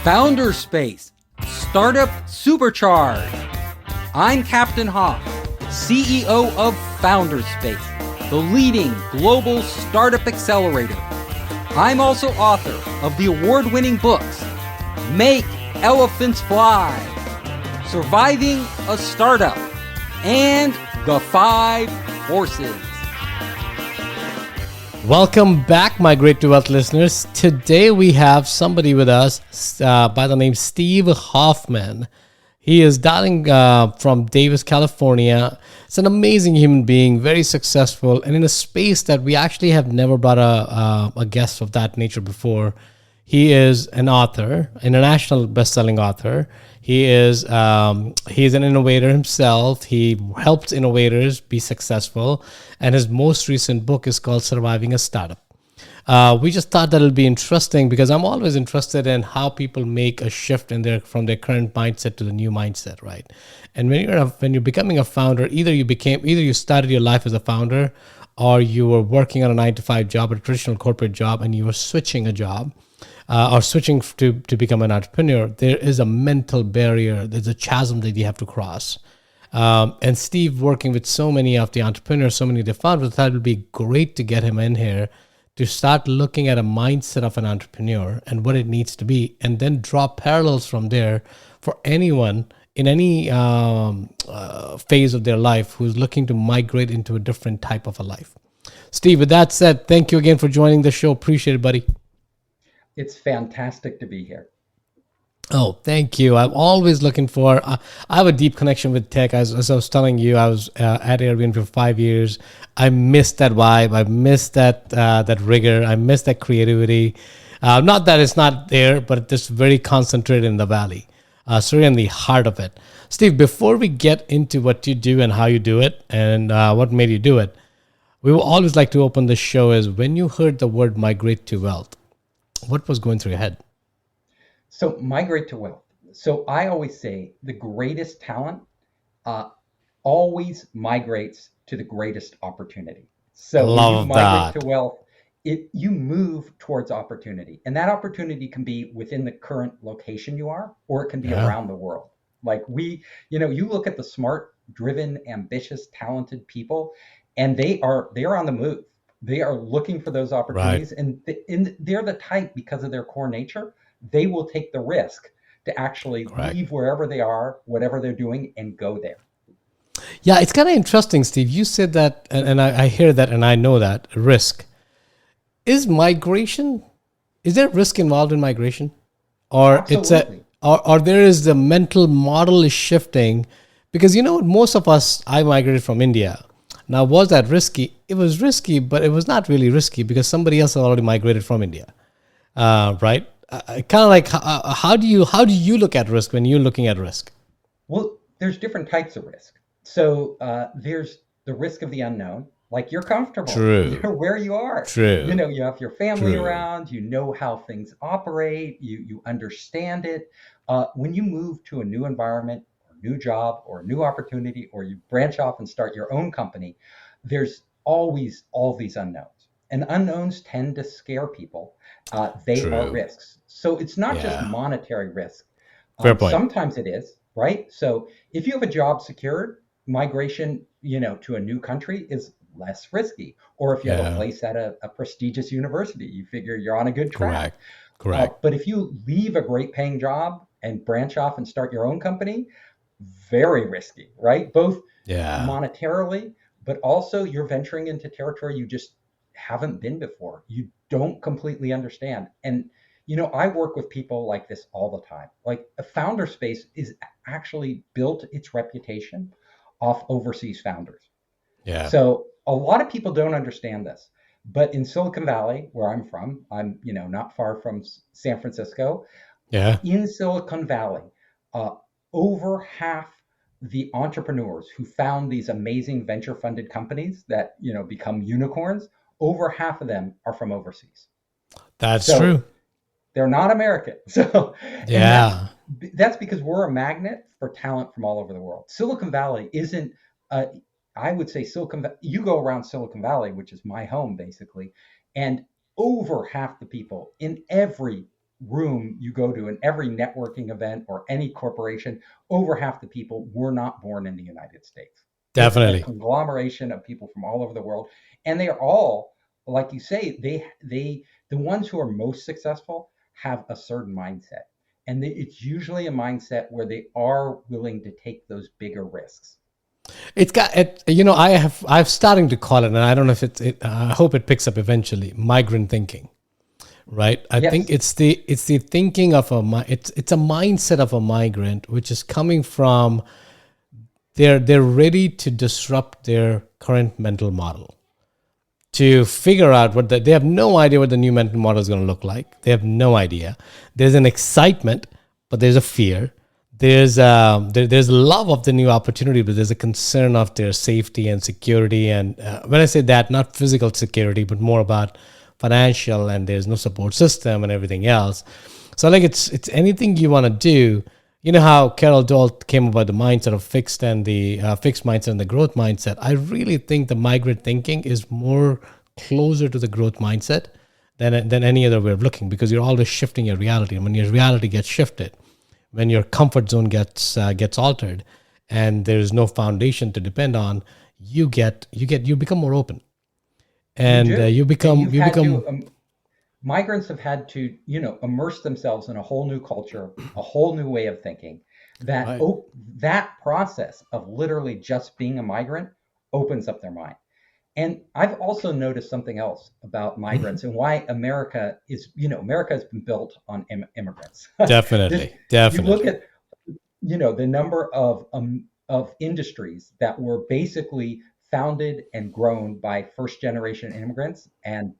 Founder Space, Startup Supercharged. I'm Captain Hoff, CEO of Founder Space, the leading global startup accelerator. I'm also author of the award-winning books, Make Elephants Fly, Surviving a Startup, and The 5 Forces. Welcome back, Migrate to Wealth listeners. Today we have somebody with us by the name Steve Hoffman. He is dialing from Davis, California. It's an amazing human being, very successful, and in a space that we actually have never brought a guest of that nature before. He is an author, international best-selling author. He's an innovator himself. He helps innovators be successful. And his most recent book is called Surviving a Startup. We just thought that it'll be interesting because I'm always interested in how people make a shift from their current mindset to the new mindset, right? And when you're becoming a founder, either you started your life as a founder, or you were working on a 9-to-5 job, a traditional corporate job, and you were switching a job. Or switching to become an entrepreneur, there is a mental barrier. There's a chasm that you have to cross. And Steve, working with so many of the entrepreneurs, so many of the founders, thought it would be great to get him in here to start looking at a mindset of an entrepreneur and what it needs to be, and then draw parallels from there for anyone in any phase of their life who's looking to migrate into a different type of a life. Steve, with that said, thank you again for joining the show. Appreciate it, buddy. It's fantastic to be here. Oh, thank you. I'm always looking for, I have a deep connection with tech. As I was telling you, I was at Airbnb for 5 years. I miss that vibe. I miss that rigor. I miss that creativity. Not that it's not there, but it's just very concentrated in the valley. So we're in the heart of it. Steve, before we get into what you do and how you do it and what made you do it, we will always like to open the show as when you heard the word migrate to wealth, what was going through your head? So migrate to wealth. So I always say the greatest talent always migrates to the greatest opportunity. So when you migrate to wealth, you move towards opportunity. And that opportunity can be within the current location you are, or it can be around the world. Like you look at the smart, driven, ambitious, talented people, and they are on the move. They are looking for those opportunities, right. And they're the type, because of their core nature, they will take the risk to actually leave wherever they are, whatever they're doing, and go there. Yeah, it's kind of interesting, Steve. You said that, and I hear that, and I know that, risk. Is there risk involved in migration? Or Absolutely. or there is the mental model is shifting? Because most of us, I migrated from India. Now, was that risky? It was risky, but it was not really risky because somebody else had already migrated from India, right? Kind of like, how do you look at risk when you're looking at risk? Well, there's different types of risk. So there's the risk of the unknown, like you're comfortable. True. You're where you are. True. You have your family around. You know how things operate. You understand it. When you move to a new environment, new job, or a new opportunity, or you branch off and start your own company, there's always all these unknowns. And unknowns tend to scare people. They are risks. So it's not just monetary risk. Fair point. Sometimes it is, right? So if you have a job secured, migration, to a new country is less risky. Or if you have a place at a prestigious university, you figure you're on a good track. Correct. But if you leave a great paying job and branch off and start your own company, very risky, right? Both monetarily, but also you're venturing into territory you just haven't been before. You don't completely understand. And, I work with people like this all the time. Like a founder space is actually built its reputation off overseas founders. Yeah. So a lot of people don't understand this, but in Silicon Valley, where I'm from, I'm, not far from San Francisco. Yeah. In Silicon Valley, over half the entrepreneurs who found these amazing venture funded companies that become unicorns, over half of them are from overseas. That's true. They're not American. So that's because we're a magnet for talent from all over the world. Silicon Valley isn't I would say you go around Silicon Valley, which is my home basically, and over half the people in every room you go to, in every networking event or any corporation, over half the people were not born in the United States. It's a Definitely. conglomeration of people from all over the world, and they are all, like you say, the ones who are most successful have a certain mindset, and it's usually a mindset where they are willing to take those bigger risks. It's got it. I'm starting to call it, and I don't know if I hope it picks up eventually. Migrant thinking, right? I think Yes, it's the thinking of it's a mindset of a migrant, which is coming from they're ready to disrupt their current mental model, to figure out they have no idea what the new mental model is going to look like. They have no idea. There's an excitement, but there's a fear. There's love of the new opportunity, but there's a concern of their safety and security. And when I say that, not physical security, but more about financial, and there's no support system and everything else. So like it's anything you want to do. You know how Carol Dweck came about the mindset of fixed and the fixed mindset and the growth mindset. I really think the migrant thinking is more closer to the growth mindset than any other way of looking, because you're always shifting your reality. And when your reality gets shifted, when your comfort zone gets altered, and there's no foundation to depend on, you become more open, you and do, you and become you've you had become to. Migrants have had to, immerse themselves in a whole new culture, a whole new way of thinking. That right. oh, that process of literally just being a migrant opens up their mind. And I've also noticed something else about Mhm. migrants and why America has been built on immigrants. This, Definitely, you look definitely. at, the number of industries that were basically founded and grown by first generation immigrants and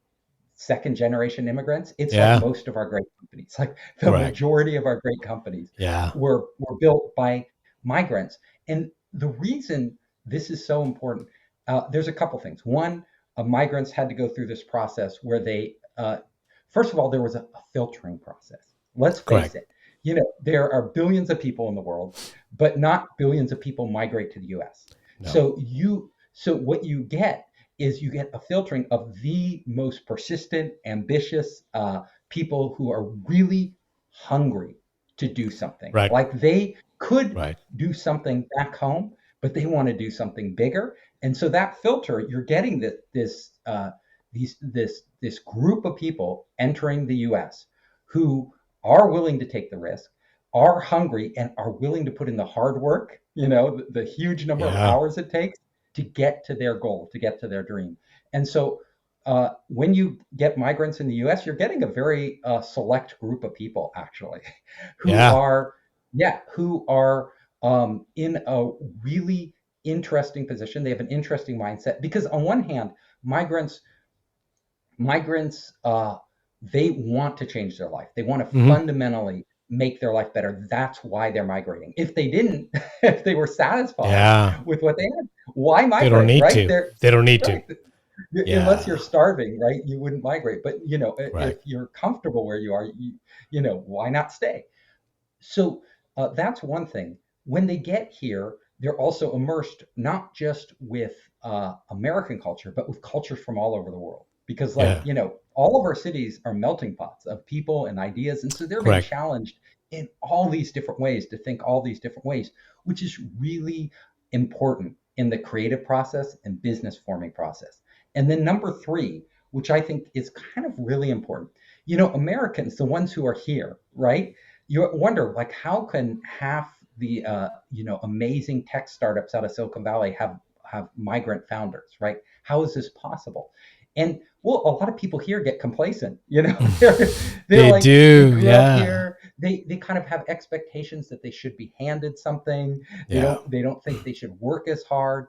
second generation immigrants. It's like Yeah, most of our great companies, like the correct. majority of our great companies Yeah. were built by migrants. And the reason this is so important, there's a couple things. One, migrants had to go through this process where first of all, there was a filtering process. Let's face Correct. it. There are billions of people in the world, but not billions of people migrate to the US. No. So what you get is you get a filtering of the most persistent, ambitious people who are really hungry to do something. Right. Like they could Right. do something back home, but they want to do something bigger. And so that filter, you're getting this group of people entering the U.S. who are willing to take the risk, are hungry, and are willing to put in the hard work. The huge number of Yeah. hours it takes to get to their goal, to get to their dream. And so when you get migrants in the US, you're getting a very select group of people, actually, who Yeah. are, yeah, who are in a really interesting position. They have an interesting mindset because, on one hand, migrants, they want to change their life. They want to Hmm. fundamentally make their life better. That's why they're migrating. If they didn't, if they were satisfied Yeah. with what they had, why They don't migrate, need right? to. They don't need to. Right. Unless you're Yeah. starving, right? You wouldn't migrate. But if Correct. you're comfortable where you are, why not stay? So that's one thing. When they get here, they're also immersed not just with American culture, but with cultures from all over the world. Because, like, Yeah. all of our cities are melting pots of people and ideas. And so they're being Correct. challenged in all these different ways to think all these different ways, which is really important in the creative process and business forming process. And then number three, which I think is kind of really important, Americans, the ones who are here, right? You wonder, like, how can half the amazing tech startups out of Silicon Valley have migrant founders, right? How is this possible? And well, a lot of people here get complacent. They're They like, they do. grew up Yeah. here. They kind of have expectations that they should be handed something. They Yeah. don't they don't think they should work as hard.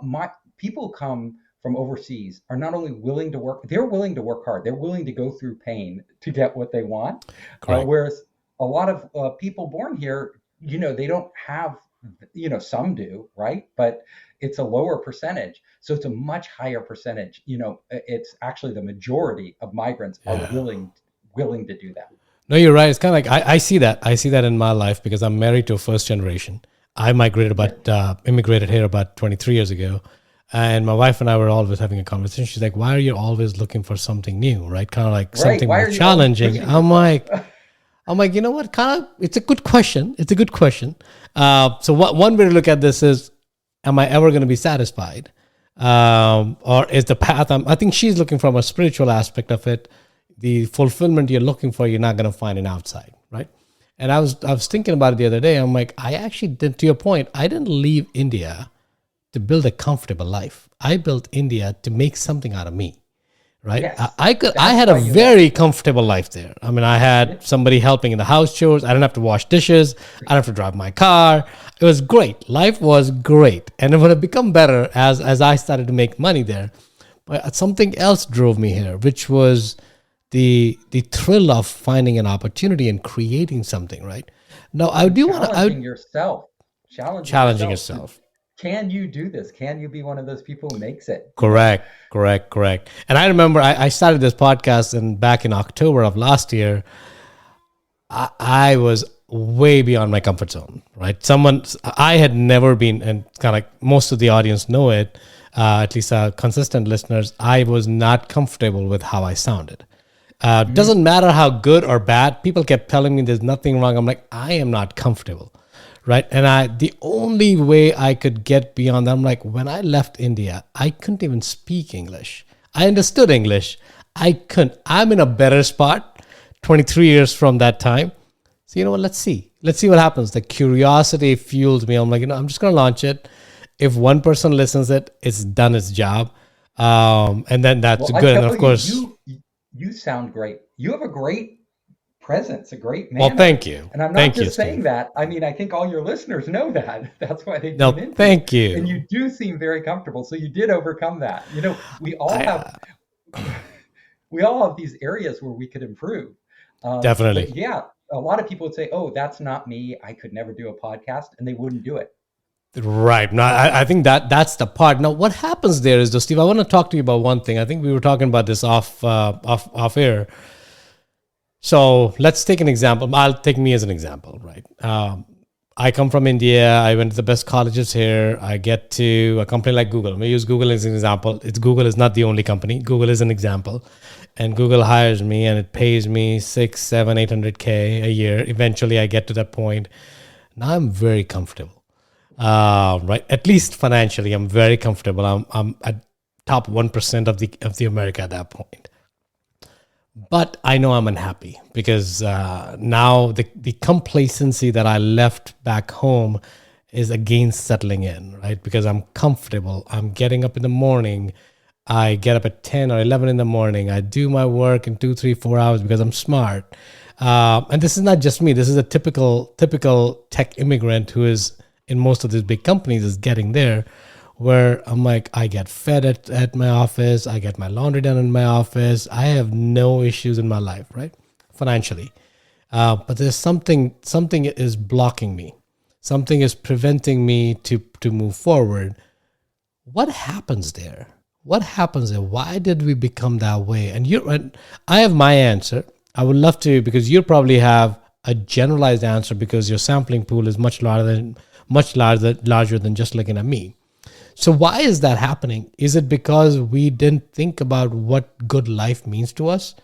My people come from overseas are not only willing to work, they're willing to work hard. They're willing to go through pain to get what they want. Correct. Whereas a lot of people born here, they don't have, some do, right? But it's a lower percentage. So it's a much higher percentage. It's actually the majority of migrants are Yeah. willing to do that. No, you're right. It's kind of like I see that. I see that in my life because I'm married to a first generation. I Right. immigrated here about 23 years ago. And my wife and I were always having a conversation. She's like, why are you always looking for something new? Right? Kind of like Right. something Why more are you always challenging. pushing I'm yourself? like, I'm like, you know what? Kind of, it's a good question. It's a good question. So one way to look at this is, am I ever going to be satisfied? Or is the path, I think she's looking from a spiritual aspect of it. The fulfillment you're looking for, you're not going to find it outside, right? And I was thinking about it the other day. I'm like, I actually did, to your point, I didn't leave India to build a comfortable life. I built India to make something out of me, right? Yes, I that's had a why you left. very comfortable life there. I mean, I Yeah. had somebody helping in the house chores. I didn't have to wash dishes. I didn't have to drive my car. It was great. Life was great. And it would have become better as I started to make money there. But something else drove me here, which was the thrill of finding an opportunity and creating something, right? Now, I And do want to, challenging yourself, challenging challenging yourself. yourself. Can you do this? Can you be one of those people who makes it? Correct. And I remember I started this podcast and back in October of last year, I was way beyond my comfort zone, right? I had never been, and kind of most of the audience know it, at least consistent listeners, I was not comfortable with how I sounded. Mhm. Doesn't matter how good or bad, people kept telling me there's nothing wrong. I'm like, I am not comfortable, right? And the only way I could get beyond that, I'm like, when I left India, I couldn't even speak English. I understood English. I couldn't. I'm in a better spot 23 years from that time. So, you know what? Let's see. Let's see what happens. The curiosity fuels me. I'm like, I'm just going to launch it. If one person listens it, it's done its job. And then that's Well, I good. And of tell you, course, you sound great. You have a great presence, a great well, manner. thank you. And I'm not Thank you, just saying Steve. that. I mean, I think all your listeners know that. That's why they tune No, into you. thank And you you. do seem very comfortable. So you did overcome that. I We all have these areas where we could improve. But definitely. yeah, a lot of people would say, "Oh, that's not me. I could never do a podcast," and they wouldn't do it. Right. No, I think that's the part. Now, what happens there is, though, Steve, I want to talk to you about one thing. I think we were talking about this off air. So let's take an example. I'll take me as an example, right? I come from India. I went to the best colleges here. I get to a company like Google. Let me use Google as an example. Google is not the only company. Google is an example, and Google hires me, and it pays me 6, 7, 800K a year. Eventually, I get to that point. Now I'm very comfortable, right? At least financially, I'm very comfortable. I'm at top 1% of the America at that point. But I know I'm unhappy because now the complacency that I left back home is again settling in, right? Because I'm comfortable. I'm getting up in the morning. I get up at 10 or 11 in the morning. I do my work in 2, 3, 4 hours because I'm smart. And this is not just me. This is a typical tech immigrant who is in most of these big companies is getting there, where I'm like, I get fed at my office, I get my laundry done in my office, I have no issues in my life, right? Financially. But there's something is blocking me. Something is preventing me to move forward. What happens there? What happens there? Why did we become that way? And I have my answer. I would love to, because you probably have a generalized answer because your sampling pool is much larger than just looking at me. So why is that happening? Is it because we didn't think about what good life means to us,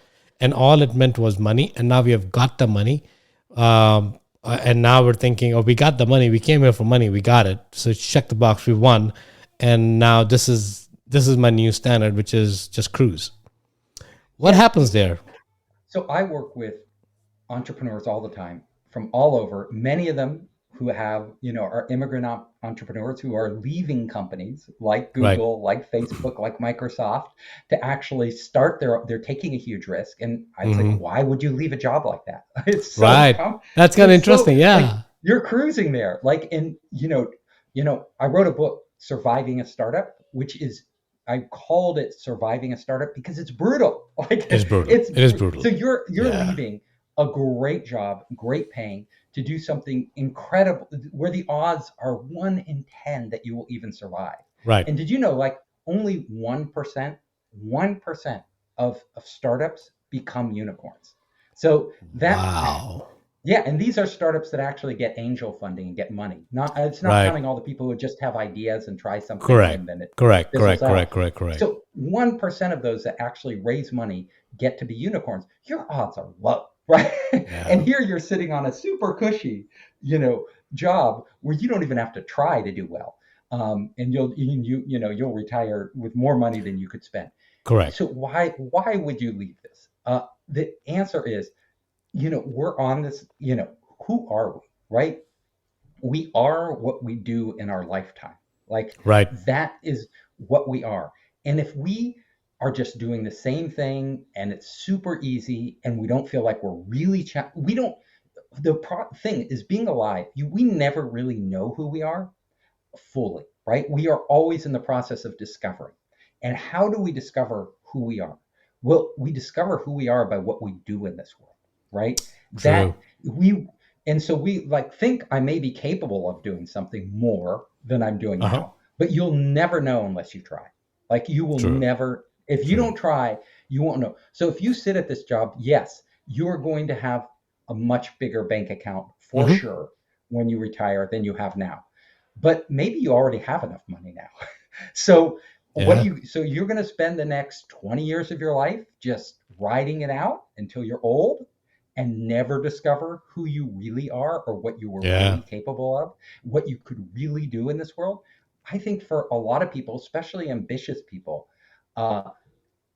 and all it meant was money, and now we have got the money, and now we're thinking, oh, we got the money, we came here for money, we got it, so check the box, we won, and now this is my new standard, which is just cruise. What Yeah. happens there? So I work with entrepreneurs all the time from all over. Many of them who are immigrant entrepreneurs who are leaving companies like Right, Google, like Facebook, like Microsoft to actually start they're taking a huge risk. And I'd say, hmm why would you leave a job like that? right. That's kind of It's so interesting. like Yeah. you're cruising there. Like, and I wrote a book, Surviving a Startup, which is I called it Surviving a Startup because it's brutal. Like It's brutal. it's It is so brutal. you're Yeah. leaving a great job, great paying, to do something incredible where the odds are 1 in 10 that you will even survive. Right. And did you know, like, only 1% of startups become unicorns? So that, Wow. yeah, and these are startups that actually get angel funding and get money. Not It's not Right. counting all the people who just have ideas and try something Correct. and then it Correct. fizzles Correct. out. Correct. Correct. Correct. So 1% of those that actually raise money get to be unicorns. Your odds are low. right? And Yeah. here you're sitting on a super cushy, job where you don't even have to try to do well. And you'll retire with more money than you could spend. Correct. So why would you leave this? The answer is, we're on this, who are we, right? We are what we do in our lifetime. Like Right. that is what we are. And if we are just doing the same thing and it's super easy and we don't feel like we're really we don't thing is being alive, we never really know who we are fully, right? We are always in the process of discovering. And how do we discover who we are? Well, we discover who we are by what we do in this world, right? True. That we and so we like think I may be capable of doing something more than I'm doing Uh-huh. now, but you'll never know unless you try. Like you will True. never, if you True. don't try, you won't know. So if you sit at this job, yes, you're going to have a much bigger bank account for Hmm. sure when you retire than you have now, but maybe you already have enough money now. So Yeah. so you're going to spend the next 20 years of your life just riding it out until you're old and never discover who you really are or what you were Yeah. really capable of, what you could really do in this world. I think for a lot of people, especially ambitious people, uh,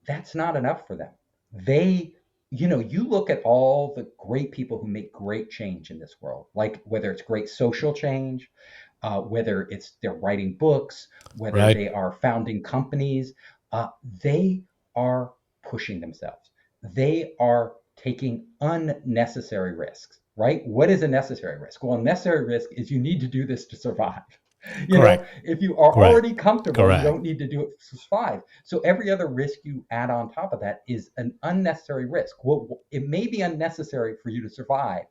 that's not enough for them. They, you look at all the great people who make great change in this world, like whether it's great social change, whether it's they're writing books, whether Right. they are founding companies, they are pushing themselves. They are taking unnecessary risks, right? What is a necessary risk? Well, a necessary risk is you need to do this to survive. Correct. If you are Correct. already comfortable, you Correct. don't need to do it to survive. So every other risk you add on top of that is an unnecessary risk. Well, it may be unnecessary for you to survive,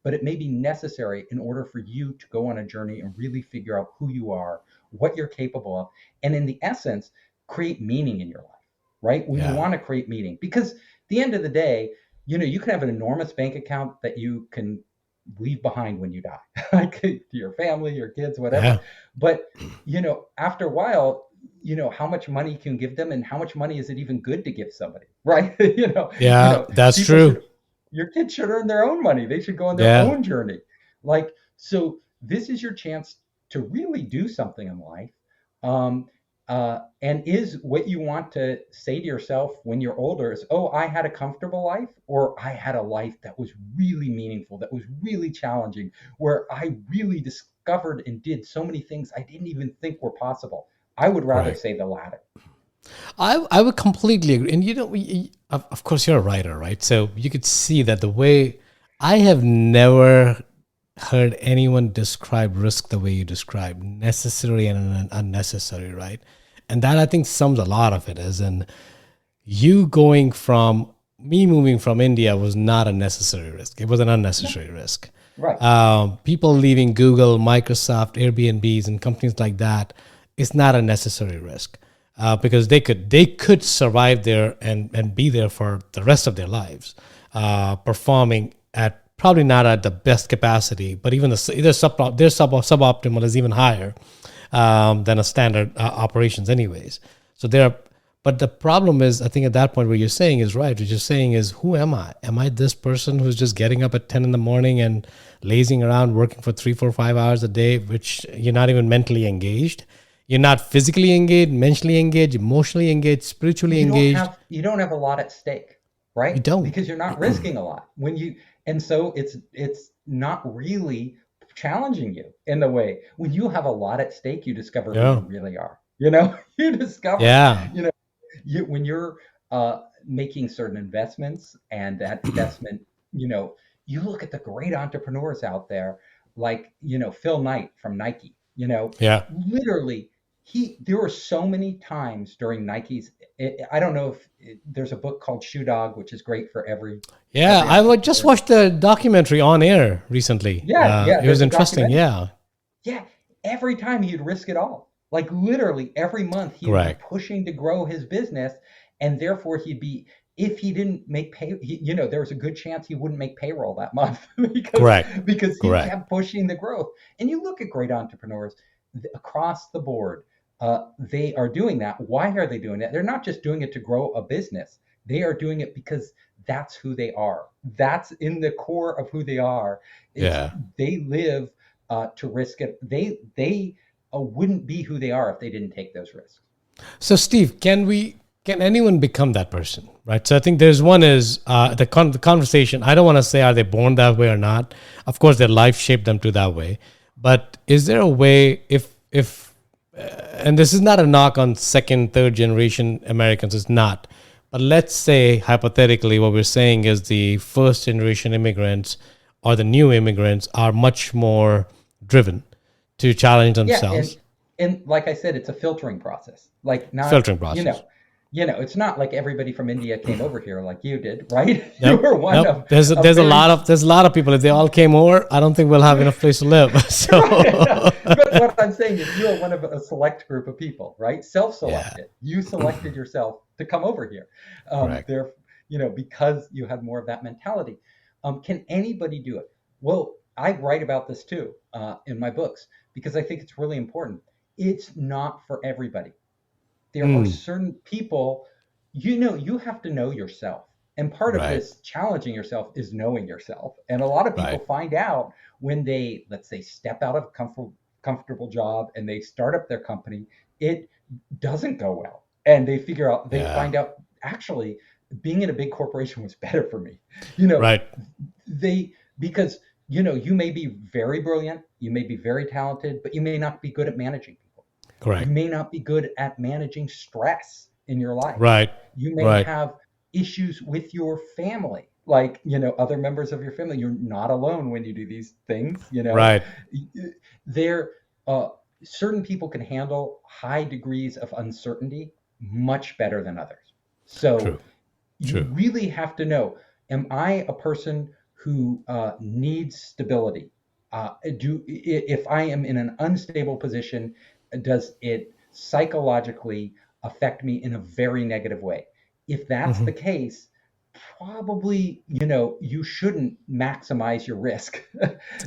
but it may be necessary in order for you to go on a journey and really figure out who you are, what you're capable of, and in the essence, create meaning in your life, right? We Yeah. want to create meaning because at the end of the day, you can have an enormous bank account that you can leave behind when you die, like to your family, your kids, whatever. Yeah. But, after a while, how much money you can give them and how much money is it even good to give somebody, right? Yeah. That's People true. should your kids should earn their own money. They should go on their Yeah. own journey. Like, so this is your chance to really do something in life. Um, and is what you want to say to yourself when you're older is, oh, I had a comfortable life, or I had a life that was really meaningful, that was really challenging, where I really discovered and did so many things I didn't even think were possible. I would rather Correct. say the latter. I would completely agree. And of course, you're a writer, right? So you could see that the way I have never heard anyone describe risk the way you describe necessary and unnecessary, right? And that I think sums a lot of it as in you going from me moving from India was not a necessary risk. It was an unnecessary risk. Right. People leaving Google, Microsoft, Airbnbs, and companies like that is not a necessary risk because they could survive there and be there for the rest of their lives, performing at probably not at the best capacity, but even their suboptimal is even higher than a standard operations, anyways. So there are, but the problem is, I think at that point, what you're saying is right. What you're saying is, who am I? Am I this person who's just getting up at 10 in the morning and lazing around, working for 3, 4, 5 hours a day, which you're not even mentally engaged? You're not physically engaged, mentally engaged, emotionally engaged, spiritually engaged. You don't have a lot at stake, You right? don't. Because you're not risking a lot when you and so it's not really challenging you in the way when you have a lot at stake, you discover who you Yeah. really are. You discover, Yeah. you know, when you're making certain investments and that investment, you look at the great entrepreneurs out there, like Phil Knight from Nike. Yeah. Literally, there were so many times during Nike's. I don't know if there's a book called Shoe Dog, which is great for Yeah. every Just entrepreneur. watched the documentary on air recently. Yeah, yeah. It was There's a interesting. documentary. Yeah. Yeah, every time he'd risk it all. Like literally every month he would be Correct. pushing to grow his business, and therefore if he didn't make there was a good chance he wouldn't make payroll that month because Correct. he Correct. kept pushing the growth. And you look at great entrepreneurs across the board, they are doing that. Why are they doing that? They're not just doing it to grow a business. They are doing it because that's who they are. That's in the core of who they are. It's Yeah. they live to risk it. They wouldn't be who they are if they didn't take those risks. So, Steve, can anyone become that person? Right. So, I think there's one is the conversation. I don't want to say are they born that way or not. Of course, their life shaped them to that way. But is there a way if and this is not a knock on second, third generation Americans, it's not. But let's say hypothetically, what we're saying is the first generation immigrants or the new immigrants are much more driven to challenge Yeah, themselves. and like I said, it's a filtering process. Like not, Filtering process. it's not like everybody from India came over here like you did, right? You Yep. were one Yep. of There's a there's a very lot of there's a lot of people. If they all came over, I don't think we'll have enough place to live. So but what I'm saying is you are one of a select group of people, right? yeah, Self-selected. You selected yourself to come over here. correct. There, because you had more of that mentality. Can anybody do it? Well, I write about this too in my books because I think it's really important. It's not for everybody. There are Mm, certain people, you have to know yourself. And part of right. this challenging yourself is knowing yourself. And a lot of people Right. find out when they, let's say, step out of a comfortable job and they start up their company, it doesn't go well. And they Yeah. find out actually being in a big corporation was better for me. You know, Right. they, because, you may be very brilliant, you may be very talented, but you may not be good at managing people. You Correct. may not be good at managing stress in your life. Right. You may Right. have issues with your family, like, other members of your family. You're not alone when you do these things. Right. There, certain people can handle high degrees of uncertainty much better than others. So True. you True. really have to know, am I a person who needs stability? If I am in an unstable position, does it psychologically affect me in a very negative way? If that's Hmm. the case, probably, you shouldn't maximize your risk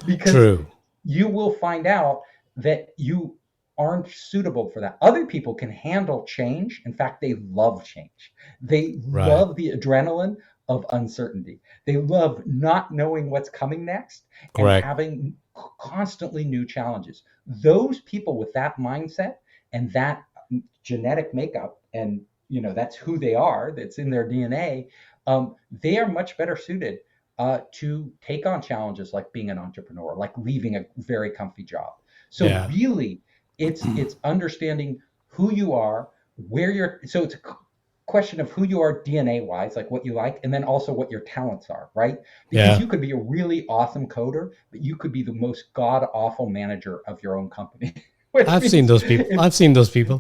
because True. you will find out that you aren't suitable for that. Other people can handle change. In fact, they love change. They Right. love the adrenaline of uncertainty. They love not knowing what's coming next and Correct. having constantly new challenges. Those people with that mindset and that genetic makeup, and that's who they are, that's in their DNA, they are much better suited to take on challenges like being an entrepreneur, like leaving a very comfy job. So Yeah. really, it's understanding who you are, where you're. So it's a question of who you are DNA wise, like what you like, and then also what your talents are, right? Because Yeah. you could be a really awesome coder, but you could be the most god awful manager of your own company, which I've seen means those people. I've seen those people.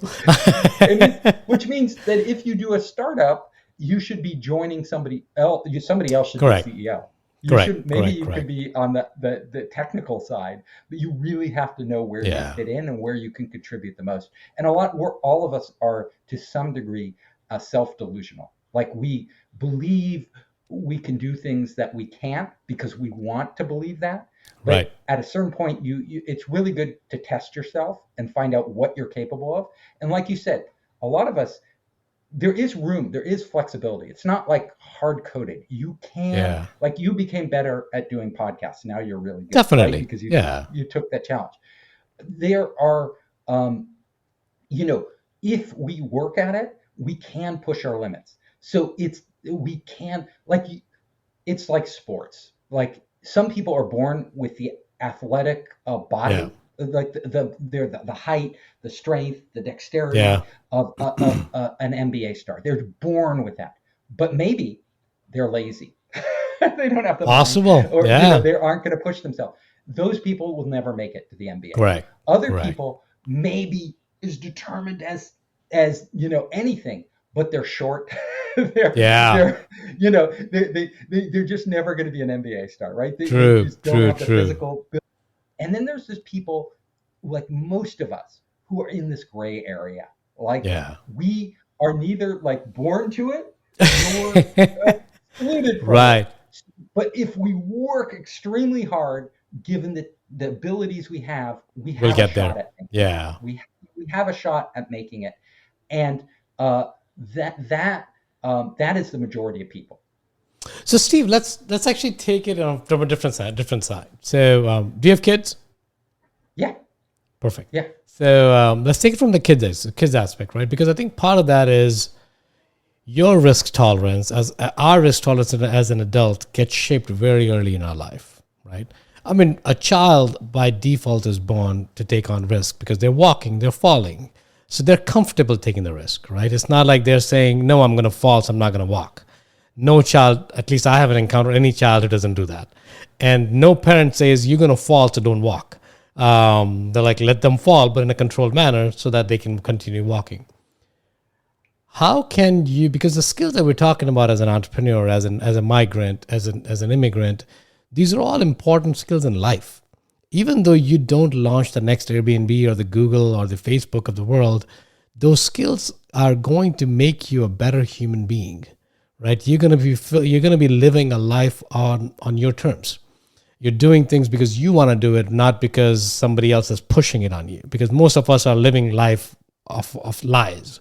which means that if you do a startup, you should be joining somebody else. Somebody else should be Correct. CEO. You should Correct. maybe Correct. you could Correct. be on the technical side, but you really have to know where you Yeah. fit in and where you can contribute the most. And a lot, we're all of us are to some degree self-delusional. Like we believe we can do things that we can't because we want to believe that. Right. But at a certain point, it's really good to test yourself and find out what you're capable of. And like you said, a lot of us, there is room, there is flexibility. It's not like hard coded. You can, Yeah. like you became better at doing podcasts. Now you're really good, right? Definitely. Because Yeah. you took that challenge. There are, um, you know, if we work at it, we can push our limits. So we can, like, it's like sports. Like some people are born with the athletic Yeah. body, like they're the height, the strength, the dexterity Yeah. of an NBA star. They're born with that. But maybe they're lazy. They don't have the money, Possible. or Yeah. they aren't going to push themselves. Those people will never make it to the NBA. Correct. Other Correct. people maybe is determined as anything, but they're short. Yeah. They're they're just never going to be an NBA star, right? They True. just don't True. have the True. physical. And then there's just people like most of us who are in this gray area. Like Yeah. we are neither like born to it nor excluded from it. Right. But if we work extremely hard, given the abilities we We'll have a get shot there. at making it. Yeah. We have a shot at making it, and that is the majority of people. So, Steve, let's actually take it from a different side. Different side. So, do you have kids? Yeah, Perfect. yeah, So, let's take it from the kids aspect, right? Because I think part of that is your risk tolerance, as our risk tolerance as an adult, gets shaped very early in our life, right? I mean, a child by default is born to take on risk because they're walking, they're falling, so they're comfortable taking the risk, right? It's not like they're saying, "No, I'm going to fall, so I'm not going to walk." No child, at least I haven't encountered any child who doesn't do that. And no parent says, "You're going to fall, so don't walk." They're like, let them fall, but in a controlled manner so that they can continue walking. How can you, because the skills that we're talking about as an entrepreneur, as a migrant, as an immigrant, these are all important skills in life. Even though you don't launch the next Airbnb or the Google or the Facebook of the world, those skills are going to make you a better human being, right? You're going to be living a life on your terms. You're doing things because you want to do it, not because somebody else is pushing it on you. Because most of us are living life of lies.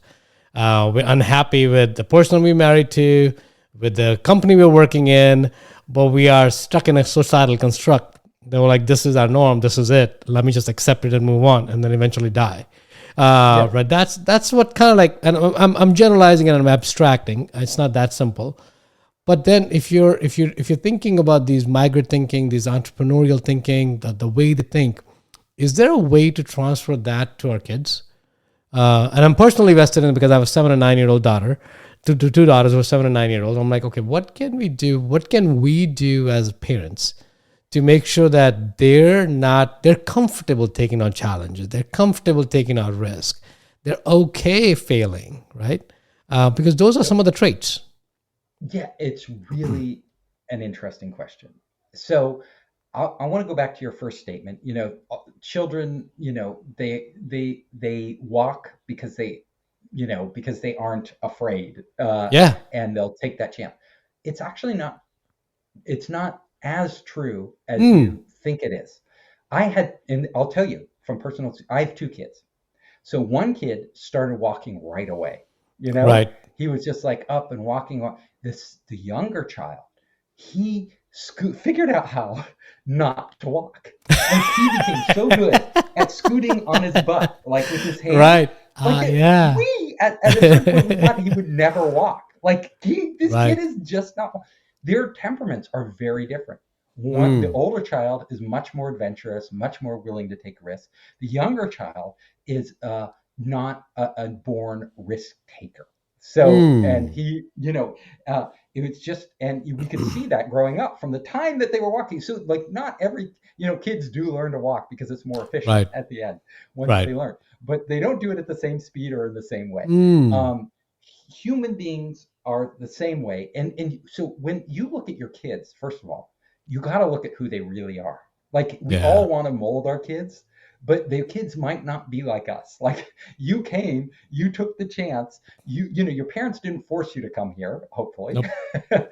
We're unhappy with the person we married to, with the company we're working in, but we are stuck in a societal construct. They were like, this is our norm, this is it. Let me just accept it and move on, and then eventually die. yep, Right? That's what kind of like, and I'm generalizing and I'm abstracting. It's not that simple. But then if you're thinking about these migrant thinking, these entrepreneurial thinking, the way they think, is there a way to transfer that to our kids? And I'm personally vested in it because I have a 7 and 9 year old daughter, two daughters who are 7 and 9 year olds. I'm like, okay, what can we do? What can we do as parents to make sure that they're comfortable taking on challenges, they're comfortable taking on risk, they're okay failing, right? Because those are yep. some of the traits. Yeah, it's really an interesting question. So I want to go back to your first statement. Children, they walk because because they aren't afraid, Yeah. and they'll take that chance. It's actually not. It's not as true as Mm, you think it is. And I'll tell you from personal. I have two kids. So one kid started walking right away. You know, right. he was just like up and walking. The younger child, he figured out how not to walk. Like he became so good at scooting on his butt, like with his hands, Right. like that. Yeah. We at a certain point we thought he would never walk. Like this kid Right. is just not. Their temperaments are very different. The Mm, older child is much more adventurous, much more willing to take risks. The younger child is not a born risk taker. So, and mm, he, it was just, and we could see that growing up from the time that they were walking. So, like, not every, kids do learn to walk because it's more efficient right. at the end once Right. they learn, but they don't do it at the same speed or in the same way. Mm, Um, Human beings are the same way. And so when you look at your kids, first of all, you got to look at who they really are. Like we yeah. all want to mold our kids, but their kids might not be like us. Like you came, you took the chance. Your parents didn't force you to come here, hopefully. Nope.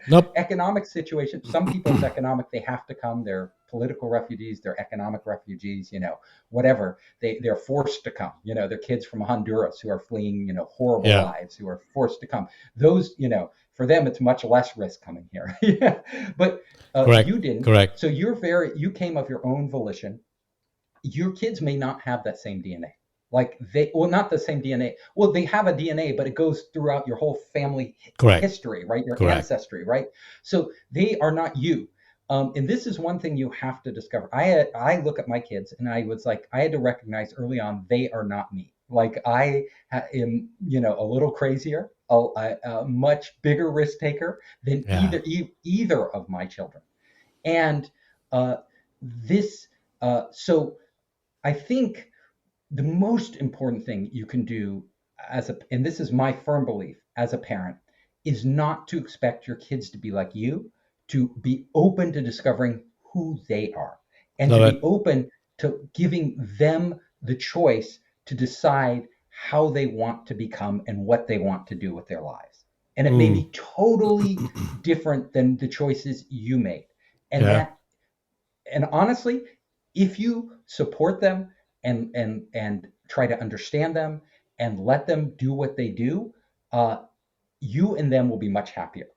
Nope. Economic situation. Some people it's economic, they have to come. They're political refugees, they're economic refugees, whatever. They're forced to come. They're kids from Honduras who are fleeing, horrible Yeah. lives, who are forced to come. Those, for them it's much less risk coming here. Yeah. But you Correct. didn't. Correct. So you came of your own volition. Your kids may not have that same DNA. Like not the same DNA. Well, they have a DNA, but it goes throughout your whole family Correct. history, right? Your Correct. ancestry, right? So they are not you. And this is one thing you have to discover. I look at my kids and I was like, I had to recognize early on they are not me. Like I am, a little crazier, a much bigger risk taker than Yeah. either of my children. And uh, this, so I think the most important thing you can do and this is my firm belief as a parent, is not to expect your kids to be like you, to be open to discovering who they are and to Love be it. open to giving them the choice to decide how they want to become and what they want to do with their lives. And it may Mm. be totally different than the choices you made. And Yeah. that and honestly, if you support them and try to understand them and let them do what they do, uh, you and them will be much happier.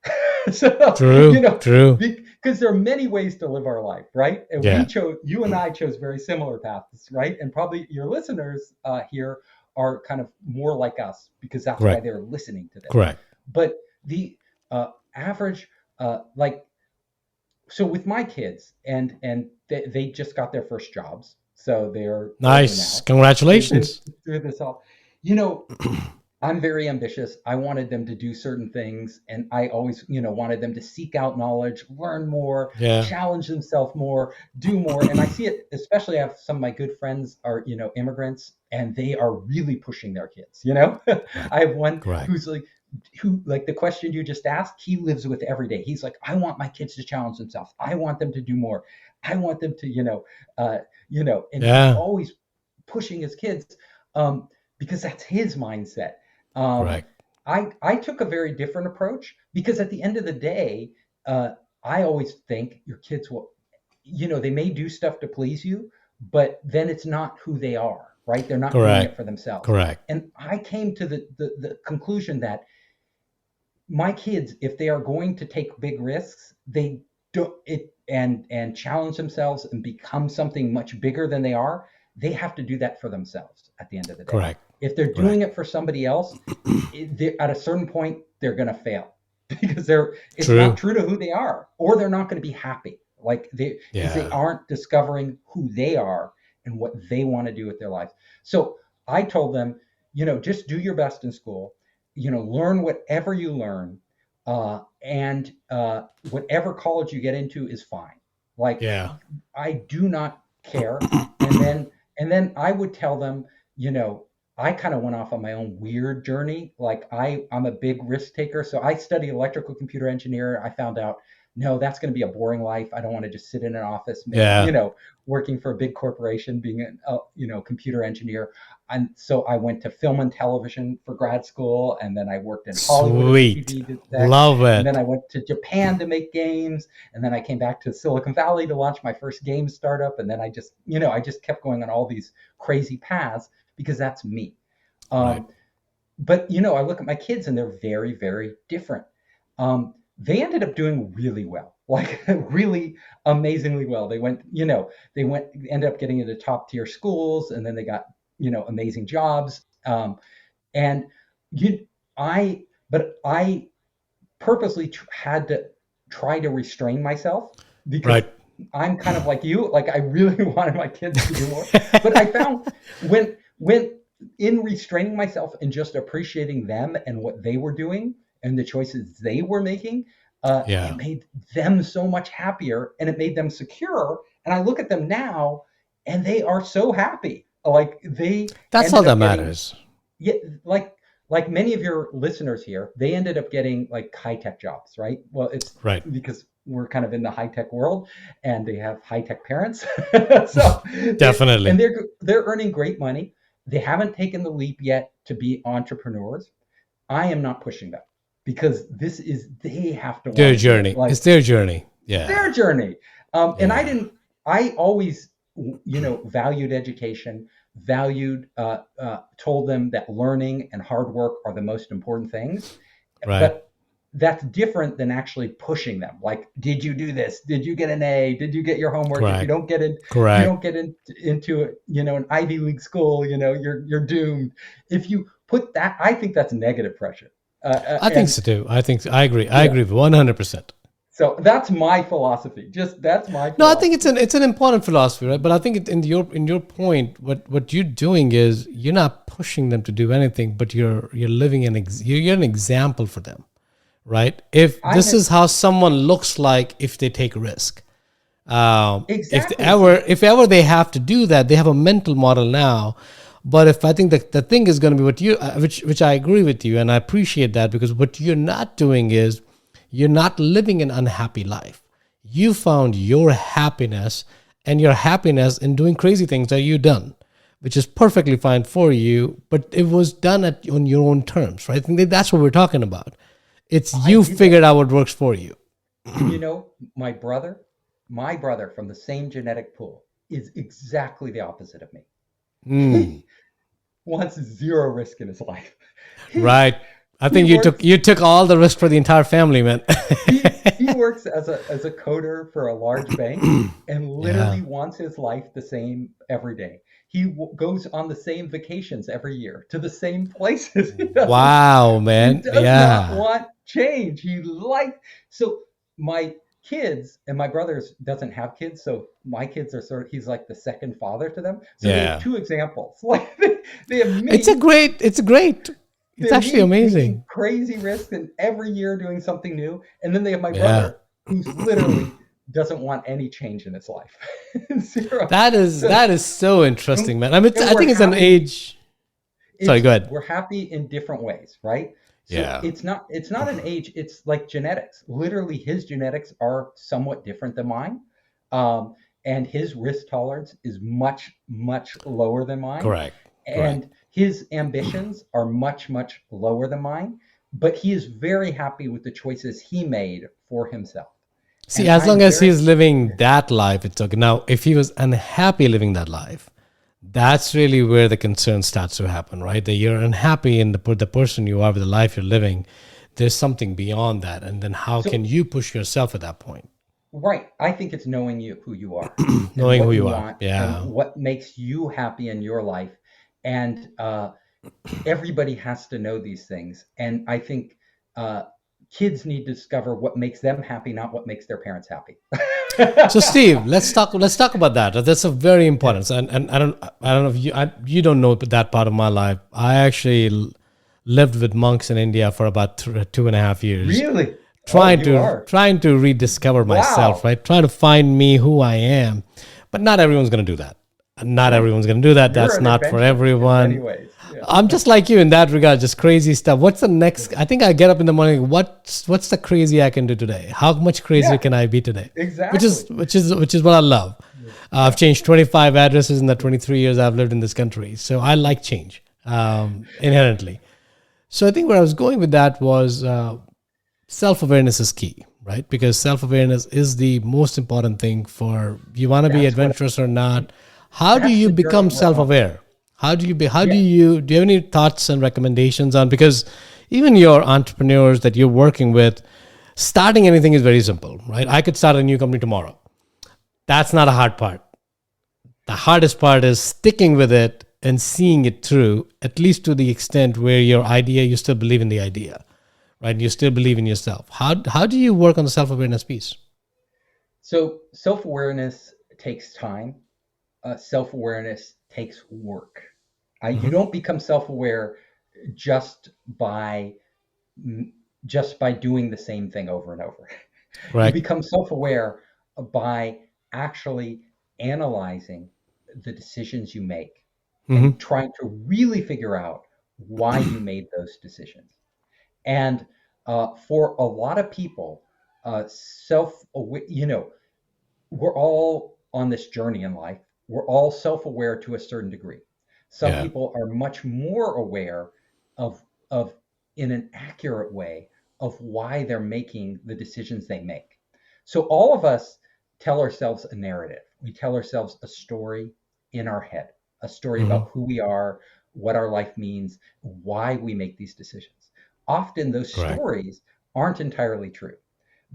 So, True. True. because there are many ways to live our life, right? And Yeah. you and I chose very similar paths, right? And probably your listeners here are kind of more like us because that's why Correct. they're listening to this. Correct. But the average, like, so with my kids, and they just got their first jobs, so they're older Nice. now. They've been Congratulations. through this all. You know, I'm very ambitious. I wanted them to do certain things, and I always, wanted them to seek out knowledge, learn more, Yeah. challenge themselves more, do more. And I see it, especially I have some of my good friends are, immigrants, and they are really pushing their kids. Correct. I have one Correct. who like the question you just asked, he lives with every day. He's like, I want my kids to challenge themselves. I want them to do more. I want them to, and he's Yeah. always pushing his kids. Because that's his mindset. Um, Correct. I took a very different approach because at the end of the day, I always think your kids will, they may do stuff to please you, but then it's not who they are, right? They're not doing it Correct. for themselves. Correct. And I came to the conclusion that my kids, if they are going to take big risks, they do it and challenge themselves and become something much bigger than they are. They have to do that for themselves at the end of the day. Correct. If they're Correct. doing it for somebody else, at a certain point they're going to fail because it's True. not true to who they are, or they're not going to be happy. Like because they Yeah. aren't discovering who they are and what they want to do with their lives. So I told them, just do your best in school, learn whatever you learn, and whatever college you get into is fine. Like Yeah. I do not care. And then I would tell them, I kind of went off on my own weird journey. Like I'm a big risk taker. So I studied electrical computer engineer. I found out, no, that's going to be a boring life. I don't want to just sit in an office, Yeah. working for a big corporation, being a computer engineer. And so I went to film and television for grad school. And then I worked in Hollywood as a Sweet. TV exec. Love And then it. I went to Japan to make games. And then I came back to Silicon Valley to launch my first game startup. And then I just kept going on all these crazy paths because that's me. Right. But I look at my kids and they're very, very different. They ended up doing really well, like really amazingly well. Ended up getting into top tier schools, and then they got amazing jobs. And you, but I purposely had to try to restrain myself because Right. I'm kind of like you. Like I really wanted my kids to do more, but I found when in restraining myself and just appreciating them and what they were doing and the choices they were making, it Yeah. made them so much happier and it made them secure. And I look at them now, and they are so happy. Like they That's all ended that up getting, matters. yeah, like many of your listeners here, they ended up getting like high tech jobs, right? Well, it's Right. because we're kind of in the high tech world, and they have high tech parents, so and Definitely. they're earning great money. They haven't taken the leap yet to be entrepreneurs. I am not pushing them because they have to Their want to do it. journey. Like It's their journey. Yeah. their journey. And Yeah. I always, valued education, told them that learning and hard work are the most important things. Right. But that's different than actually pushing them. Like, did you do this? Did you get an A? Did you get your homework? If you Correct. don't get in, if you Correct. don't get into an Ivy League school, you're doomed. If you put that, I think that's negative pressure. I think And so too. I agree. I yeah, agree 100%. so that's my philosophy. Just that's my No, I think it's philosophy. an important philosophy, right? But I think in your point, what you're doing is you're not pushing them to do anything, but you're living you're an example for them, right? If I'm this a, is how someone looks like if they take a risk, exactly. if ever they have to do that, they have a mental model now. But if I think that the thing is going to be what you, which I agree with you, and I appreciate that because what you're not doing is you're not living an unhappy life. You found your happiness and your happiness in doing crazy things that you've done, which is perfectly fine for you, but it was done on your own terms, right? I think that's what we're talking about. It's I you did that. figured out what works for you. And my brother from the same genetic pool is exactly the opposite of me. Mm, He wants zero risk in his life. He, right. I he think works you took all the risk for the entire family, man. he works as a coder for a large bank and Yeah. literally wants his life the same every day. He goes on the same vacations every year to the same places. Wow, He man. does not Yeah. want change. So my kids and my brothers doesn't have kids, so my kids are sort of he's like the second father to them. So they have Yeah. two examples. Like they have It's a me great, it's great. It's they have actually me taking amazing. crazy risks and every year doing something new. And then they have my Yeah. brother who's literally doesn't want any change in his life. Zero. So That is so and, interesting, man. I mean, and I we're think it's an happy. age. Sorry, go ahead. We're happy in different ways, right? So Yeah. it's not an age, it's like genetics. Literally his genetics are somewhat different than mine. Um, and his risk tolerance is much, much lower than mine. Correct. Correct. And his ambitions are much, much lower than mine, but he is very happy with the choices he made for himself. See, And as long I'm as very, he's living that life, it's okay. Now, if he was unhappy living that life, that's really where the concern starts to happen, right? That you're unhappy in the person you are with the life you're living. There's something beyond that. And then how can so you push yourself at that point? right. I think it's knowing who you are and Knowing who what you you are. want and Yeah. what makes you happy in your life. And everybody has to know these things. And I think uh, kids need to discover what makes them happy, not what makes their parents happy. So Steve, let's talk about that. That's a very important. And I don't know if you don't know that part of my life. I actually lived with monks in India for about 2.5 years, Really? Oh, you are. trying to rediscover myself, Wow. right? Trying to find me, who I am. But not everyone's going to do that. Not Right. everyone's going to do that. You're That's an not for adventurer in many everyone. ways. Yeah. I'm just like you in that regard, just crazy stuff. What's the next? I think I get up in the morning. What's the crazy I can do today? How much crazier Yeah, can I be today? exactly. Which is what I love. I've Yeah. changed 25 addresses in the 23 years I've lived in this country, so I like change inherently. So I think where I was going with that was self awareness is key, right? Because self awareness is the most important thing for you want to be That's what adventurous or not. How do that's you the journey become we're self on. aware? How Yeah. do you have any thoughts and recommendations on, because even your entrepreneurs that you're working with, starting anything is very simple, right? I could start a new company tomorrow. That's not a hard part. The hardest part is sticking with it and seeing it through, at least to the extent where your idea, you still believe in the idea, right? You still believe in yourself. How do you work on the self awareness piece? So self-awareness takes time. Self-awareness takes work. You Hmm. don't become self-aware just by just by doing the same thing over and over. You Correct. become self-aware by actually analyzing the decisions you make Hmm. and trying to really figure out why you made those decisions. And for a lot of people, we're all on this journey in life. We're all self-aware to a certain degree. Some Yeah. people are much more aware of of in an accurate way of why they're making the decisions they make. So all of us tell ourselves a narrative. We tell ourselves a story in our head, a story Hmm. about who we are, what our life means, why we make these decisions. Often those Correct. stories aren't entirely true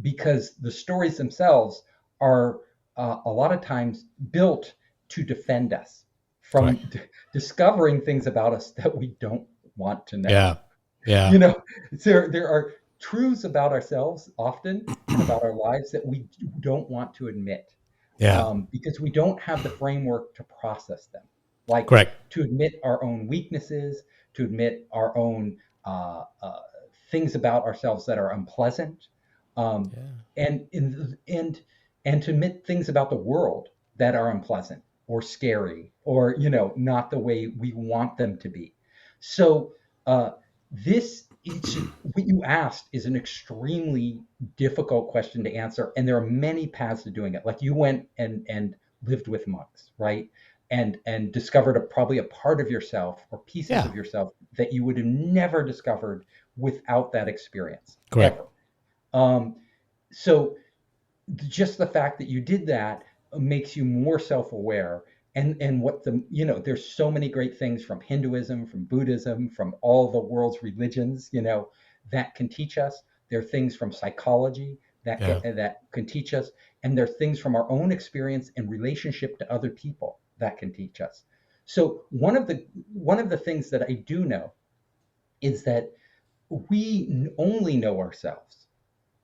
because the stories themselves are a lot of times built to defend us Correct. from discovering things about us that we don't want to know. Yeah. Yeah. You know, there are truths about ourselves often and about our lives that we don't want to admit Yeah. because we don't have the framework to process them. Like Correct. to admit our own weaknesses, to admit our own things about ourselves that are unpleasant, um, Yeah. and and to admit things about the world that are unpleasant or scary or not the way we want them to be. So uh, this it's what you asked is an extremely difficult question to answer, and there are many paths to doing it. Like you went and lived with monks, right? And discovered probably a part of yourself or pieces Yeah. of yourself that you would have never discovered without that experience Correct. ever. Um, so just the fact that you did that makes you more self-aware and what there's so many great things from Hinduism, from Buddhism, from all the world's religions, that can teach us. There are things from psychology Yeah. that can teach us, and there are things from our own experience and relationship to other people that can teach us. So one of the things that I do know is that we only know ourselves.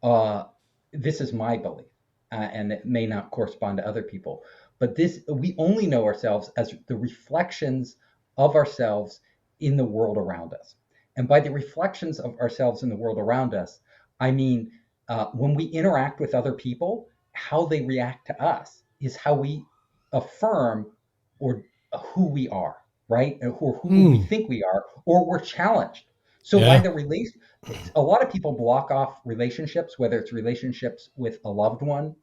Uh, this is my belief, and it may not correspond to other people, but this we only know ourselves as the reflections of ourselves in the world around us. And by the reflections of ourselves in the world around us, I mean when we interact with other people, how they react to us is how we affirm or who we are, right? Or who we Hmm. think we are, or we're challenged. So by Yeah. the a lot of people block off relationships, whether it's relationships with a loved one.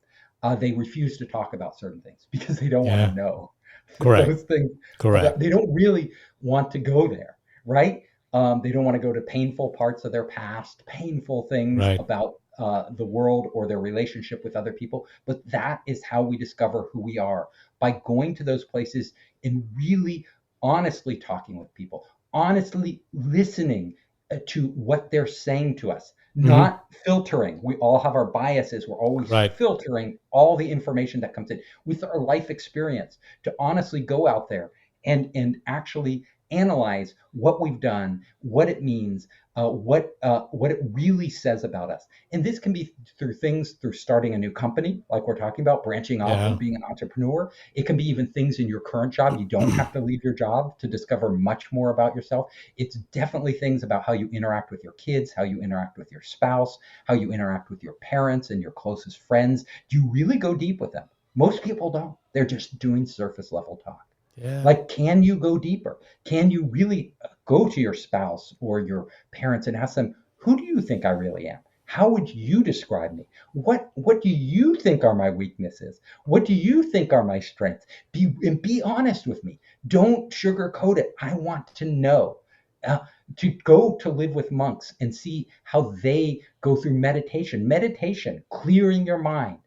They refuse to talk about certain things because they don't want to Yeah. know Correct. those things Correct. they don't really want to go there, right? They don't want to go to painful parts of their past, painful things Right. about the world or their relationship with other people. But that is how we discover who we are, by going to those places and really honestly talking with people, honestly listening to what they're saying to us, Hmm. not filtering. We all have our biases. We're always Right. filtering all the information that comes in with our life experience, to honestly go out there and actually analyze what we've done, what it means, what it really says about us. And this can be through starting a new company, like we're talking about, branching off Yeah. and being an entrepreneur. It can be even things in your current job. You don't have to leave your job to discover much more about yourself. It's definitely things about how you interact with your kids, how you interact with your spouse, how you interact with your parents and your closest friends. Do you really go deep with them? Most people don't. They're just doing surface level talk. Yeah. Like, can you go deeper? Can you really go to your spouse or your parents and ask them, who do you think I really am? How would you describe me? What do you think are my weaknesses? What do you think are my strengths? Be honest with me. Don't sugarcoat it. I want to know. Uh, to go to live with monks and see how they go through meditation, clearing your mind.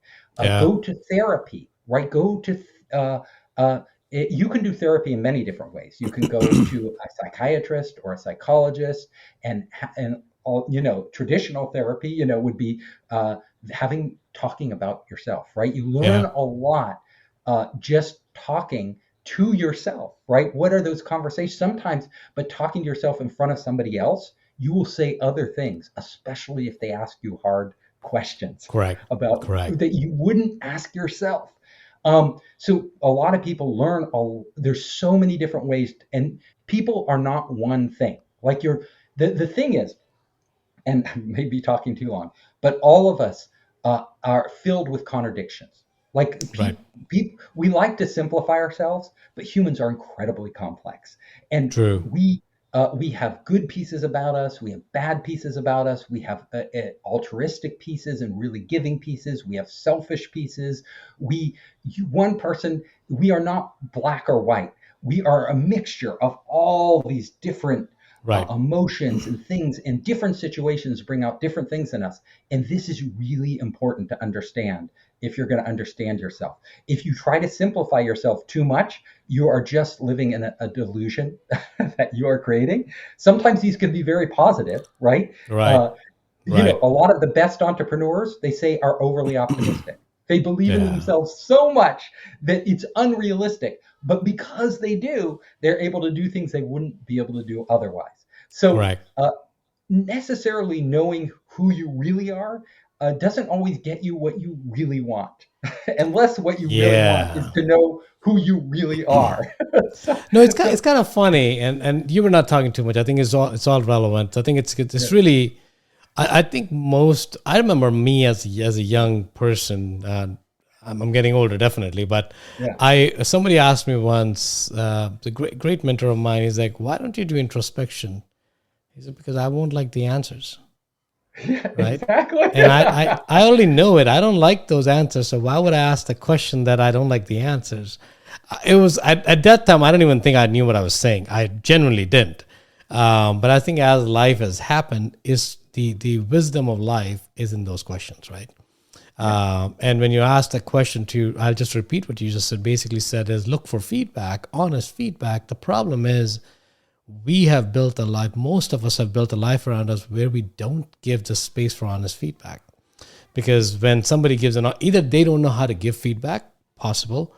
Yeah. Go to therapy, right? Go to uh, uh, you can do therapy in many different ways. You can go to a psychiatrist or a psychologist, and all traditional therapy, would be talking about yourself, right? You learn Yeah. a lot just talking to yourself, right? What are those conversations? Sometimes, but talking to yourself in front of somebody else, you will say other things, especially if they ask you hard questions Correct. about Correct. that you wouldn't ask yourself. So a lot of people learn. There's so many different ways, and people are not one thing. Like the thing is, and maybe talking too long, but all of us are filled with contradictions. Like Right. we like to simplify ourselves, but humans are incredibly complex, and True. we have good pieces about us, we have bad pieces about us, we have altruistic pieces and really giving pieces, we have selfish pieces. One person, we are not black or white. We are a mixture of all these different Right. emotions and things, and different situations bring out different things in us. And this is really important to understand if you're going to understand yourself. If you try to simplify yourself too much, you are just living in a delusion that you are creating. Sometimes these can be very positive, right? Right. Uh, Right. a lot of the best entrepreneurs, they say, are overly optimistic. They believe in Yeah. themselves so much that it's unrealistic. But because they do, they're able to do things they wouldn't be able to do otherwise. So, Correct. necessarily knowing who you really are doesn't always get you what you really want, unless what you really want is Yeah. to know who you really are. so, No, it's so kind of funny, and you were not talking too much. I think it's all relevant. I think yeah, it's really. I think most. I remember me as a young person. I'm getting older, definitely, but yeah, I somebody asked me once. The great mentor of mine is like, "Why don't you do introspection?" He said, "Because I won't like the answers." yeah, Right? exactly. And I already know it. I don't like those answers. So why would I ask the question that I don't like the answers? It was at that time, I don't even think I knew what I was saying. I genuinely didn't. But I think as life has happened, is the wisdom of life is in those questions, right? And when you asked a question I'll just repeat what you just said, basically said is look for feedback, honest feedback. The problem is we have built a life, most of us have built a life around us where we don't give the space for honest feedback. Because when somebody gives either they don't know how to give feedback, possible,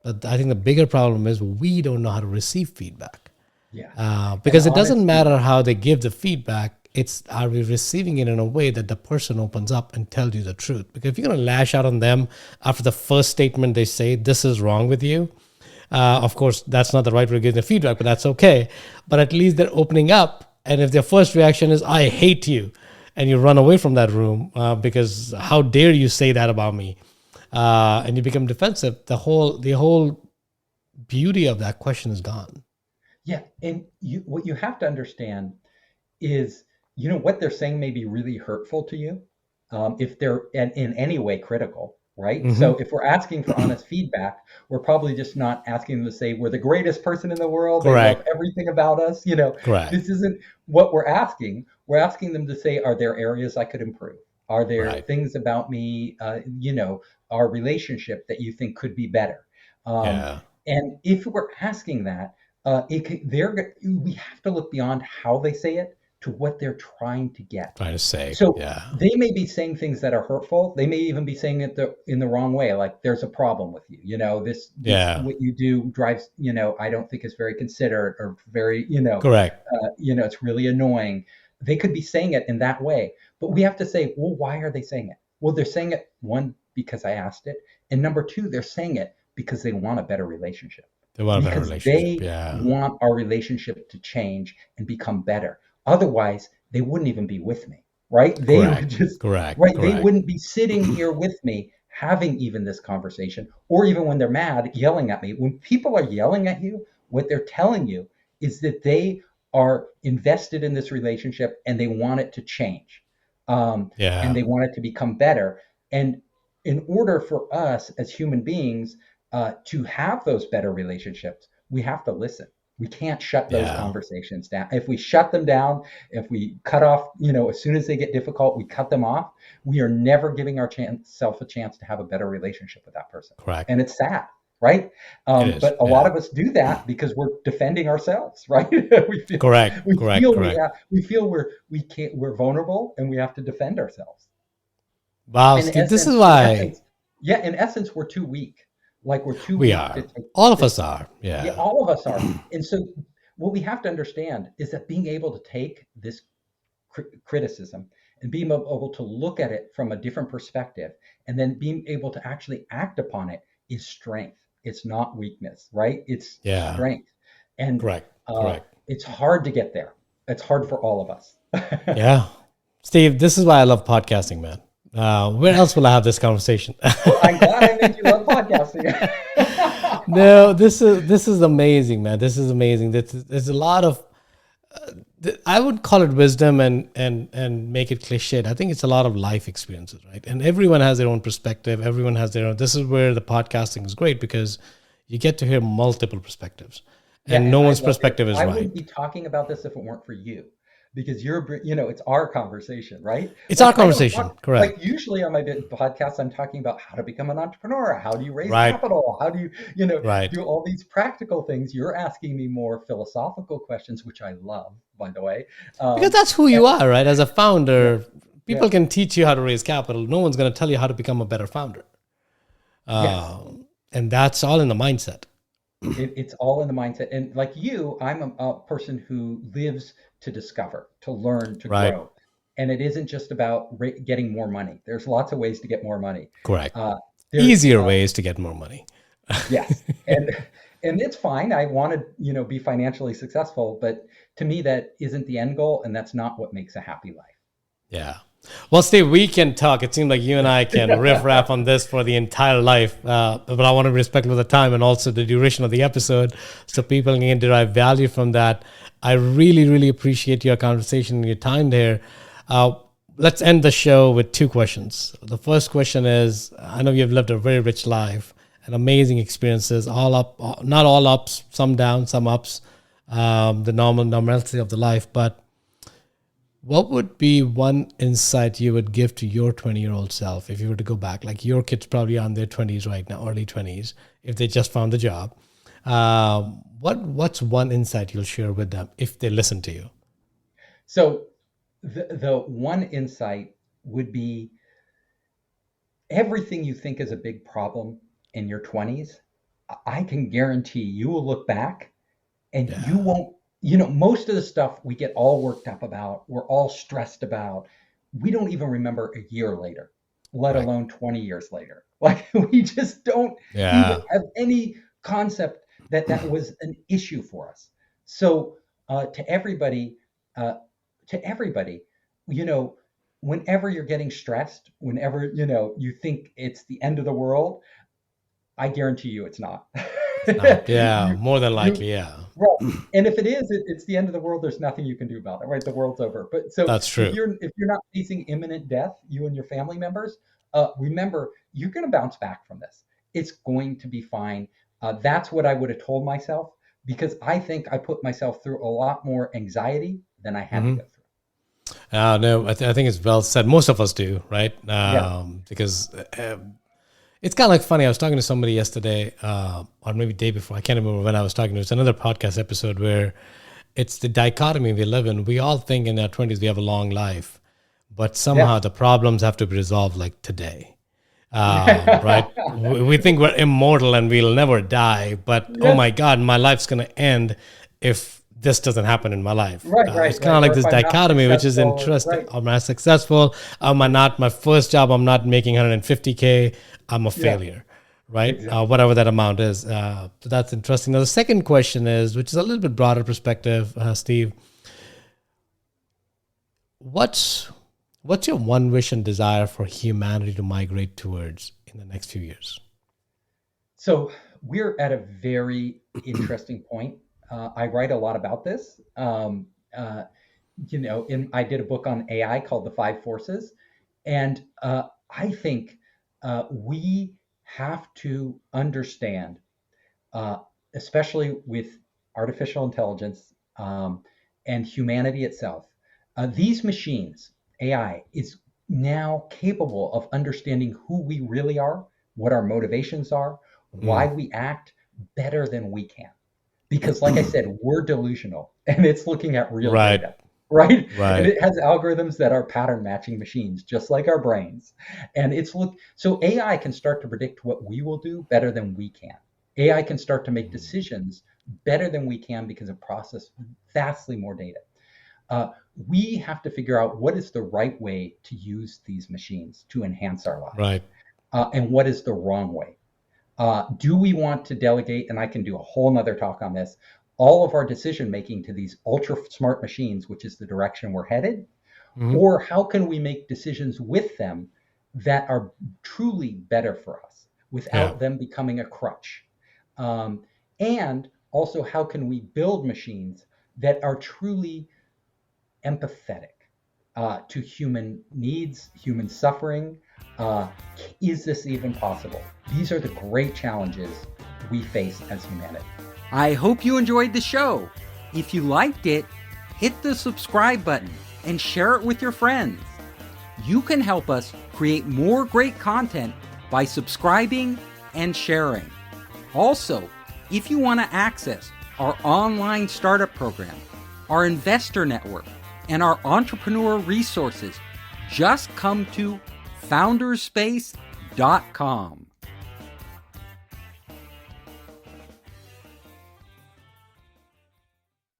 but I think the bigger problem is we don't know how to receive feedback. Yeah. Because it doesn't matter how they give the feedback. Are we receiving it in a way that the person opens up and tells you the truth? Because if you're going to lash out on them after the first statement they say, this is wrong with you, of course, that's not the right way to give the feedback, but that's okay. But at least they're opening up. And if their first reaction is, I hate you, and you run away from that room because how dare you say that about me, and you become defensive, the whole beauty of that question is gone. Yeah. And what you have to understand is, what they're saying may be really hurtful to you if they're in any way critical, right? Mm-hmm. So if we're asking for honest feedback, we're probably just not asking them to say we're the greatest person in the world. Correct. They love everything about us. Correct. This isn't what we're asking. We're asking them to say, are there areas I could improve? Are there things about me, our relationship that you think could be better? And if we're asking that, we have to look beyond how they say it to what they're trying to get. So they may be saying things that are hurtful. They may even be saying it in the wrong way. Like there's a problem with you. This what you do drives, I don't think is very considerate or very, correct. It's really annoying. They could be saying it in that way, but we have to say, well, why are they saying it? Well, they're saying it, one, because I asked it. And number two, they're saying it because they want a better relationship. They want our relationship to change and become better. Otherwise, they wouldn't even be with me, right? They would just correct. They wouldn't be sitting here with me having even this conversation, or even when they're mad, yelling at me. When people are yelling at you, what they're telling you is that they are invested in this relationship and they want it to change, and they want it to become better. And in order for us as human beings to have those better relationships, we have to listen. We can't shut those conversations down. If we shut them down, if we cut off, as soon as they get difficult, we cut them off, we are never giving ourselves a chance to have a better relationship with that person. Correct. And it's sad, right? But a lot of us do that because we're defending ourselves, right? We feel we're vulnerable and we have to defend ourselves. Wow, Steve, this is why. In essence, we're too weak. Like we're too. We are. All of us are. Yeah. All of us are. And so, what we have to understand is that being able to take this criticism and being able to look at it from a different perspective, and then being able to actually act upon it is strength. It's not weakness, right? It's strength. And correct. It's hard to get there. It's hard for all of us. Yeah, Steve, this is why I love podcasting, man. Where else will I have this conversation? Well, I'm glad I made you love podcasting. No, this is amazing, man. This is amazing. There's a lot of, I would call it wisdom and make it cliched. I think it's a lot of life experiences, right? And everyone has their own perspective. Everyone has their own. This is where the podcasting is great because you get to hear multiple perspectives, and no one's perspective is right. I wouldn't be talking about this if it weren't for you. Because it's our conversation, right? It's our conversation, correct. Like usually on my podcast, I'm talking about how to become an entrepreneur, how do you raise capital, how do you, do all these practical things. You're asking me more philosophical questions, which I love, by the way. Because that's who you are, right? As a founder, people can teach you how to raise capital. No one's going to tell you how to become a better founder. And that's all in the mindset. It's all in the mindset. And like you, I'm a person who lives to discover, to learn, to grow. And it isn't just about getting more money. There's lots of ways to get more money. Correct. Easier ways to get more money. Yes. And it's fine. I want to, be financially successful, but to me, that isn't the end goal. And that's not what makes a happy life. Yeah. Well, Steve, we can talk. It seems like you and I can riff-raff on this for the entire life. But I want to be respectful of the time and also the duration of the episode so people can derive value from that. I really, really appreciate your conversation and your time there. Let's end the show with two questions. The first question is, I know you've lived a very rich life and amazing experiences, all up, not all ups, some downs, some ups, the normalcy of the life. But What would be one insight you would give to your 20-year-old self if you were to go back? Like your kids probably are in their 20s right now, early 20s, if they just found the job. What's one insight you'll share with them if they listen to you? So the one insight would be everything you think is a big problem in your 20s, I can guarantee you will look back and you Yeah, won't, most of the stuff we get all worked up about, we're all stressed about, we don't even remember a year later, let right. alone 20 years later. Like we just don't even Yeah, have any concept that that was an issue for us. So to everybody, uh, to everybody, you know, whenever you're getting stressed, whenever, you think it's the end of the world, I guarantee you it's not. it's not. Yeah, you, more than you, likely. Yeah, right. And if it is, it's the end of the world. There's nothing you can do about it, right? The world's over. But so that's if true. you're not facing imminent death, you and your family members, remember you're going to bounce back from this. It's going to be fine. That's what I would have told myself because I think I put myself through a lot more anxiety than I had to Hmm. go through. No, I think it's well said. Most of us do, right? Yeah. Because it's kind of like funny. I was talking to somebody yesterday, or maybe day before. I can't remember when I was talking to. It's another podcast episode where it's the dichotomy we live in. We all think in our 20s we have a long life, but somehow Yeah. the problems have to be resolved like today. Right? We think we're immortal and we'll never die, but oh Yes. my God, my life's going to end if this doesn't happen in my life. Right. It's Right. kind Right. of like Or if this I'm not dichotomy, which is successful, or interesting. right. Am I successful? Am I not? My first job, I'm not making 150K. I'm a Yeah. failure, right? Exactly. Whatever that amount is. So that's interesting. Now, the second question is, which is a little bit broader perspective, Steve. What's what's your one wish and desire for humanity to migrate towards in the next few years? So we're at a very interesting point. I write a lot about this. I did a book on AI called The Five Forces, and I think we have to understand, uh, especially with artificial intelligence and humanity itself, these machines, AI, is now capable of understanding who we really are, what our motivations are, why Mm, we act better than we can. Because, like I said, we're delusional and it's looking at real right, data, right? And right. it has algorithms that are pattern matching machines, just like our brains. And so AI can start to predict what we will do better than we can. AI can start to make decisions better than we can because it processes vastly more data. Uh, we have to figure out what is the right way to use these machines to enhance our lives Right. and what is the wrong way. Do we want to delegate, and I can do a whole nother talk on this, all of our decision making to these ultra smart machines, which is the direction we're headed? Hmm. Or how can we make decisions with them that are truly better for us Yeah. without them becoming a crutch? Um, and also, how can we build machines that are truly empathetic to human needs, human suffering? Uh, is this even possible? These are the great challenges we face as humanity. I hope you enjoyed the show. If you liked it, hit the subscribe button and share it with your friends. You can help us create more great content by subscribing and sharing. Also, if you want to access our online startup program, our investor network, and our entrepreneur resources, just come to founderspace.com.